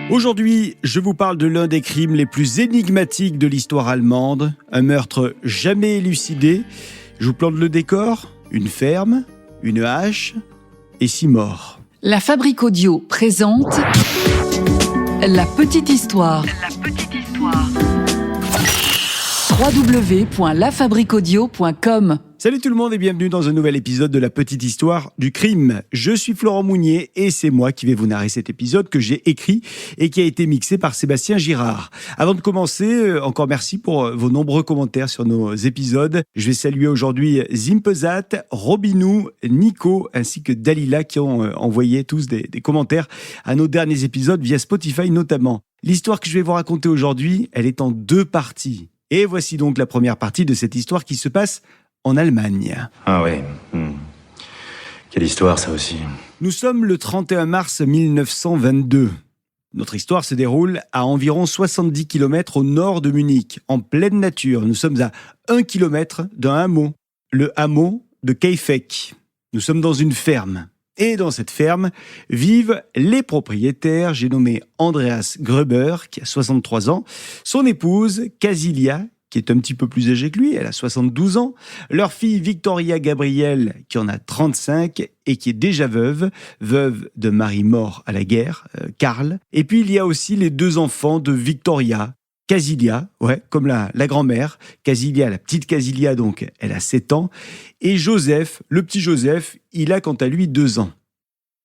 Aujourd'hui, je vous parle de l'un des crimes les plus énigmatiques de l'histoire allemande, un meurtre jamais élucidé. Je vous plante le décor, une ferme, une hache et 6 morts. La Fabrique Audio présente La Petite Histoire. www.lafabriqueaudio.com. Salut tout le monde et bienvenue dans un nouvel épisode de La Petite Histoire du crime. Je suis Florent Mounier et c'est moi qui vais vous narrer cet épisode que j'ai écrit et qui a été mixé par Sébastien Girard. Avant de commencer, encore merci pour vos nombreux commentaires sur nos épisodes. Je vais saluer aujourd'hui Zimpezat, Robinou, Nico ainsi que Dalila qui ont envoyé tous des commentaires à nos derniers épisodes via Spotify notamment. L'histoire que je vais vous raconter aujourd'hui, elle est en 2 parties. Et voici donc la première partie de cette histoire qui se passe en Allemagne. Ah oui. Quelle histoire, ça aussi. Nous sommes le 31 mars 1922. Notre histoire se déroule à environ 70 km au nord de Munich, en pleine nature. Nous sommes à 1 km d'un hameau, le hameau de Kaifeck. Nous sommes dans une ferme. Et dans cette ferme vivent les propriétaires, j'ai nommé Andreas Gruber, qui a 63 ans, son épouse, Casilia, qui est un petit peu plus âgée que lui, elle a 72 ans, leur fille Victoria Gabrielle, qui en a 35 et qui est déjà veuve de mari mort à la guerre, Karl. Et puis il y a aussi les 2 enfants de Victoria, Casilia, comme la grand-mère, Casilia, la petite Casilia, donc elle a 7 ans, et Joseph, le petit Joseph, il a quant à lui 2 ans.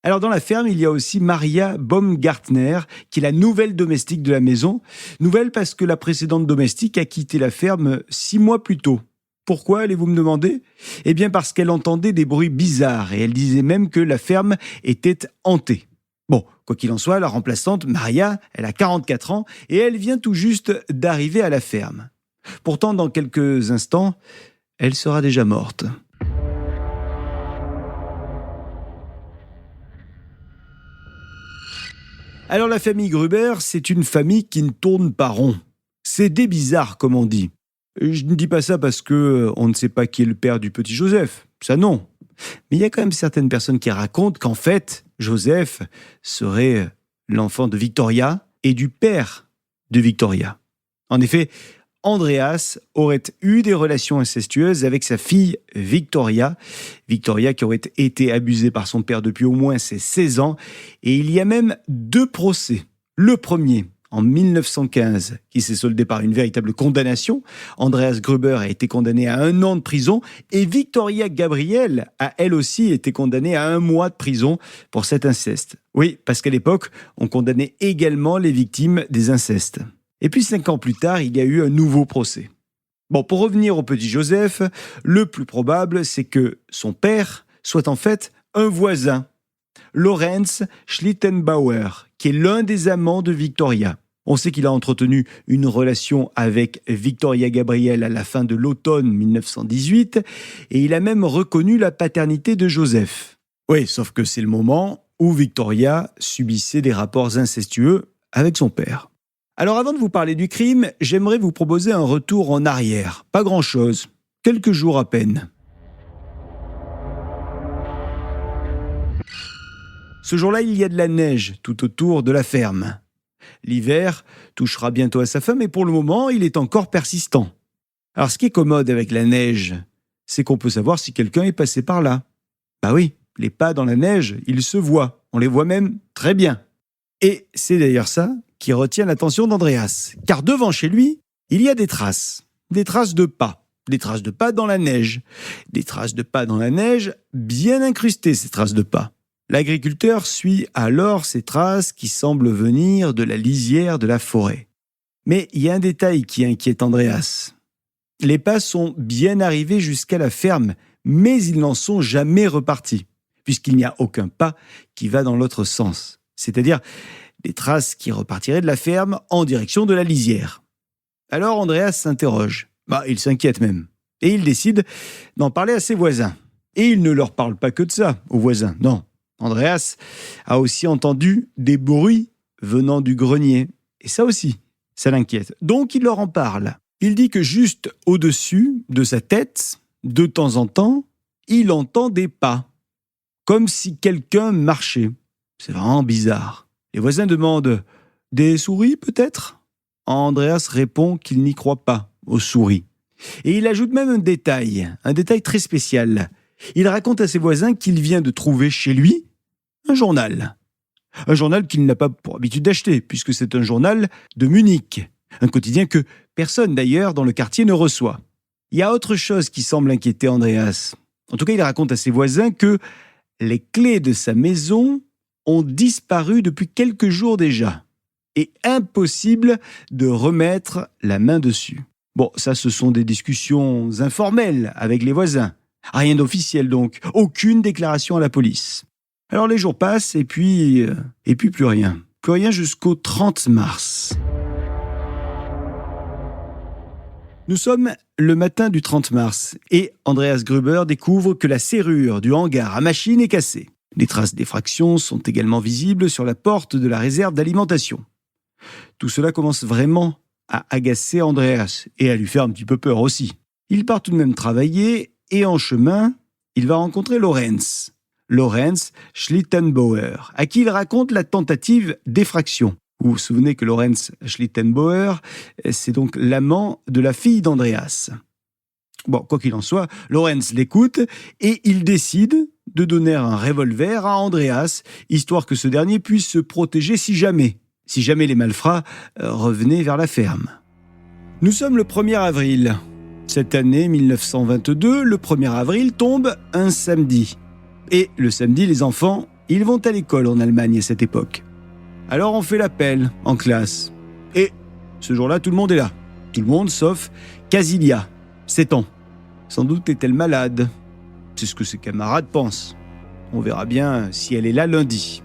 Alors dans la ferme, il y a aussi Maria Baumgartner, qui est la nouvelle domestique de la maison. Nouvelle parce que la précédente domestique a quitté la ferme 6 mois plus tôt. Pourquoi, allez-vous me demander ? Eh bien parce qu'elle entendait des bruits bizarres et elle disait même que la ferme était hantée. Bon, quoi qu'il en soit, la remplaçante, Maria, elle a 44 ans et elle vient tout juste d'arriver à la ferme. Pourtant, dans quelques instants, elle sera déjà morte. Alors la famille Gruber, c'est une famille qui ne tourne pas rond. C'est des bizarres, comme on dit. Je ne dis pas ça parce que on ne sait pas qui est le père du petit Joseph. Ça non. Mais il y a quand même certaines personnes qui racontent qu'en fait, Joseph serait l'enfant de Victoria et du père de Victoria. En effet, Andreas aurait eu des relations incestueuses avec sa fille Victoria. Victoria qui aurait été abusée par son père depuis au moins ses 16 ans. Et il y a même 2 procès. Le premier, en 1915, qui s'est soldé par une véritable condamnation. Andreas Gruber a été condamné à 1 an de prison. Et Victoria Gabrielle a elle aussi été condamnée à 1 mois de prison pour cet inceste. Oui, parce qu'à l'époque, on condamnait également les victimes des incestes. Et puis 5 ans plus tard, il y a eu un nouveau procès. Bon, pour revenir au petit Joseph, le plus probable, c'est que son père soit en fait un voisin, Lorenz Schlittenbauer, qui est l'un des amants de Victoria. On sait qu'il a entretenu une relation avec Victoria Gabrielle à la fin de l'automne 1918, et il a même reconnu la paternité de Joseph. Oui, sauf que c'est le moment où Victoria subissait des rapports incestueux avec son père. Alors avant de vous parler du crime, j'aimerais vous proposer un retour en arrière. Pas grand-chose, quelques jours à peine. Ce jour-là, il y a de la neige tout autour de la ferme. L'hiver touchera bientôt à sa fin, mais pour le moment, il est encore persistant. Alors ce qui est commode avec la neige, c'est qu'on peut savoir si quelqu'un est passé par là. Bah oui, les pas dans la neige, ils se voient. On les voit même très bien. Et c'est d'ailleurs ça qui retient l'attention d'Andreas. Car devant chez lui, il y a des traces de pas. Des traces de pas dans la neige. Des traces de pas dans la neige, bien incrustées ces traces de pas. L'agriculteur suit alors ces traces qui semblent venir de la lisière de la forêt. Mais il y a un détail qui inquiète Andreas. Les pas sont bien arrivés jusqu'à la ferme, mais ils n'en sont jamais repartis, puisqu'il n'y a aucun pas qui va dans l'autre sens. C'est-à-dire des traces qui repartiraient de la ferme en direction de la lisière. Alors Andreas s'interroge. Il s'inquiète même. Et il décide d'en parler à ses voisins. Et il ne leur parle pas que de ça, aux voisins, non. Andreas a aussi entendu des bruits venant du grenier. Et ça aussi, ça l'inquiète. Donc il leur en parle. Il dit que juste au-dessus de sa tête, de temps en temps, il entend des pas. Comme si quelqu'un marchait. C'est vraiment bizarre. Les voisins demandent Des souris, peut-être ? Andreas répond qu'il n'y croit pas aux souris. Et il ajoute même un détail très spécial. Il raconte à ses voisins qu'il vient de trouver chez lui un journal. Un journal qu'il n'a pas pour habitude d'acheter, puisque c'est un journal de Munich. Un quotidien que personne d'ailleurs dans le quartier ne reçoit. Il y a autre chose qui semble inquiéter Andreas. En tout cas, il raconte à ses voisins que les clés de sa maison ont disparu depuis quelques jours déjà. Et impossible de remettre la main dessus. Bon, ça, ce sont des discussions informelles avec les voisins. Rien d'officiel donc, aucune déclaration à la police. Alors les jours passent et puis plus rien. Plus rien jusqu'au 30 mars. Nous sommes le matin du 30 mars et Andreas Gruber découvre que la serrure du hangar à machines est cassée. Des traces d'effraction sont également visibles sur la porte de la réserve d'alimentation. Tout cela commence vraiment à agacer Andreas et à lui faire un petit peu peur aussi. Il part tout de même travailler et en chemin, il va rencontrer Lorenz Schlittenbauer, à qui il raconte la tentative d'effraction. Vous vous souvenez que Lorenz Schlittenbauer, c'est donc l'amant de la fille d'Andreas. Bon, quoi qu'il en soit, Lorenz l'écoute et il décide de donner un revolver à Andreas, histoire que ce dernier puisse se protéger si jamais les malfrats revenaient vers la ferme. Nous sommes le 1er avril. Cette année 1922, le 1er avril tombe un samedi. Et le samedi, les enfants, ils vont à l'école en Allemagne à cette époque. Alors on fait l'appel en classe. Et ce jour-là, tout le monde est là. Tout le monde sauf Casilia, 7 ans. Sans doute est-elle malade. C'est ce que ses camarades pensent. On verra bien si elle est là lundi.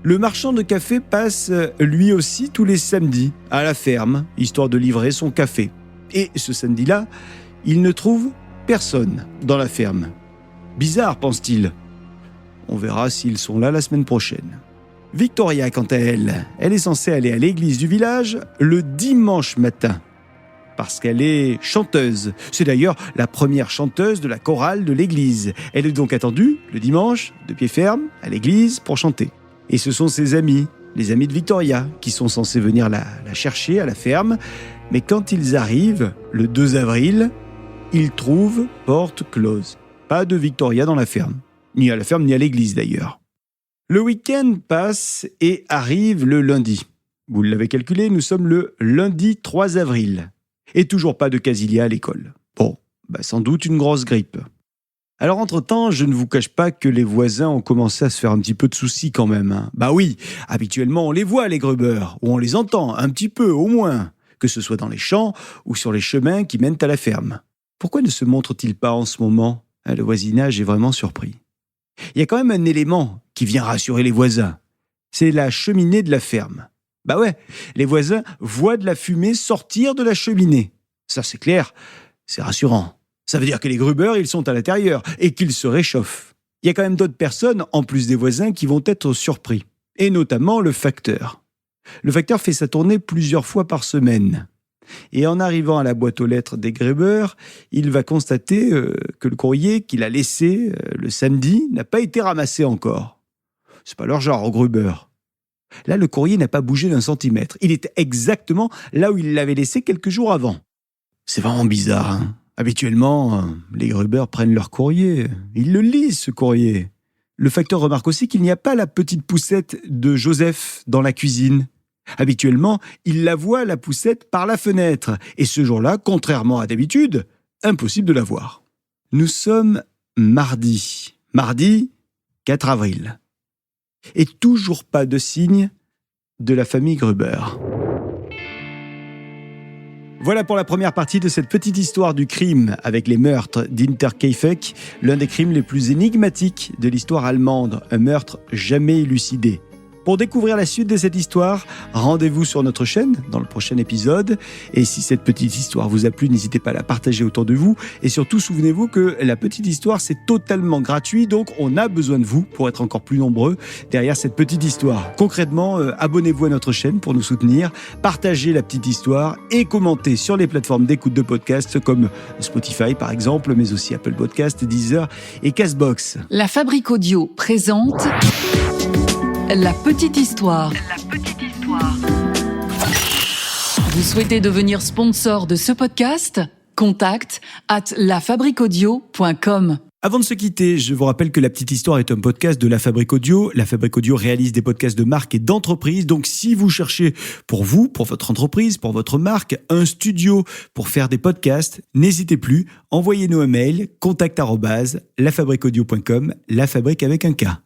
Le marchand de café passe lui aussi tous les samedis à la ferme, histoire de livrer son café. Et ce samedi-là, il ne trouve personne dans la ferme. Bizarre, pense-t-il. On verra s'ils sont là la semaine prochaine. Victoria, quant à elle est censée aller à l'église du village le dimanche matin. Parce qu'elle est chanteuse. C'est d'ailleurs la première chanteuse de la chorale de l'église. Elle est donc attendue le dimanche, de pied ferme, à l'église pour chanter. Et ce sont ses amis, les amis de Victoria, qui sont censés venir la chercher à la ferme. Mais quand ils arrivent, le 2 avril, ils trouvent porte close. Pas de Victoria dans la ferme. Ni à la ferme, ni à l'église d'ailleurs. Le week-end passe et arrive le lundi. Vous l'avez calculé, nous sommes le lundi 3 avril. Et toujours pas de Casilia à l'école. Bon, sans doute une grosse grippe. Alors entre-temps, je ne vous cache pas que les voisins ont commencé à se faire un petit peu de soucis quand même. Bah oui, habituellement on les voit les Gruber, ou on les entend, un petit peu au moins, que ce soit dans les champs ou sur les chemins qui mènent à la ferme. Pourquoi ne se montrent-ils pas en ce moment ? Le voisinage est vraiment surpris. Il y a quand même un élément qui vient rassurer les voisins. C'est la cheminée de la ferme. Bah ouais, les voisins voient de la fumée sortir de la cheminée. Ça c'est clair, c'est rassurant. Ça veut dire que les Gruber, ils sont à l'intérieur et qu'ils se réchauffent. Il y a quand même d'autres personnes, en plus des voisins, qui vont être surpris. Et notamment le facteur. Le facteur fait sa tournée plusieurs fois par semaine. Et en arrivant à la boîte aux lettres des Gruber, il va constater que le courrier qu'il a laissé le samedi n'a pas été ramassé encore. C'est pas leur genre, aux Gruber. Là, le courrier n'a pas bougé d'un centimètre. Il était exactement là où il l'avait laissé quelques jours avant. C'est vraiment bizarre, hein. Habituellement, les Gruber prennent leur courrier. Ils le lisent, ce courrier. Le facteur remarque aussi qu'il n'y a pas la petite poussette de Joseph dans la cuisine. Habituellement, il la voit, la poussette, par la fenêtre. Et ce jour-là, contrairement à d'habitude, impossible de la voir. Nous sommes mardi. Mardi 4 avril. Et toujours pas de signe de la famille Gruber. Voilà pour la première partie de cette petite histoire du crime avec les meurtres d'Interkaifeck, l'un des crimes les plus énigmatiques de l'histoire allemande, un meurtre jamais élucidé. Pour découvrir la suite de cette histoire, rendez-vous sur notre chaîne dans le prochain épisode. Et si cette petite histoire vous a plu, n'hésitez pas à la partager autour de vous. Et surtout, souvenez-vous que la petite histoire, c'est totalement gratuit. Donc, on a besoin de vous pour être encore plus nombreux derrière cette petite histoire. Concrètement, abonnez-vous à notre chaîne pour nous soutenir. Partagez la petite histoire et commentez sur les plateformes d'écoute de podcasts comme Spotify, par exemple, mais aussi Apple Podcasts, Deezer et Castbox. La Fabrique Audio présente La petite histoire. La petite histoire. Vous souhaitez devenir sponsor de ce podcast ? contact@lafabriquaudio.com. Avant de se quitter, je vous rappelle que La Petite Histoire est un podcast de La Fabrique Audio. La Fabrique Audio réalise des podcasts de marque et d'entreprise. Donc, si vous cherchez pour vous, pour votre entreprise, pour votre marque, un studio pour faire des podcasts, n'hésitez plus. Envoyez-nous un mail, contact@lafabriqueaudio.com, la fabrique avec un K.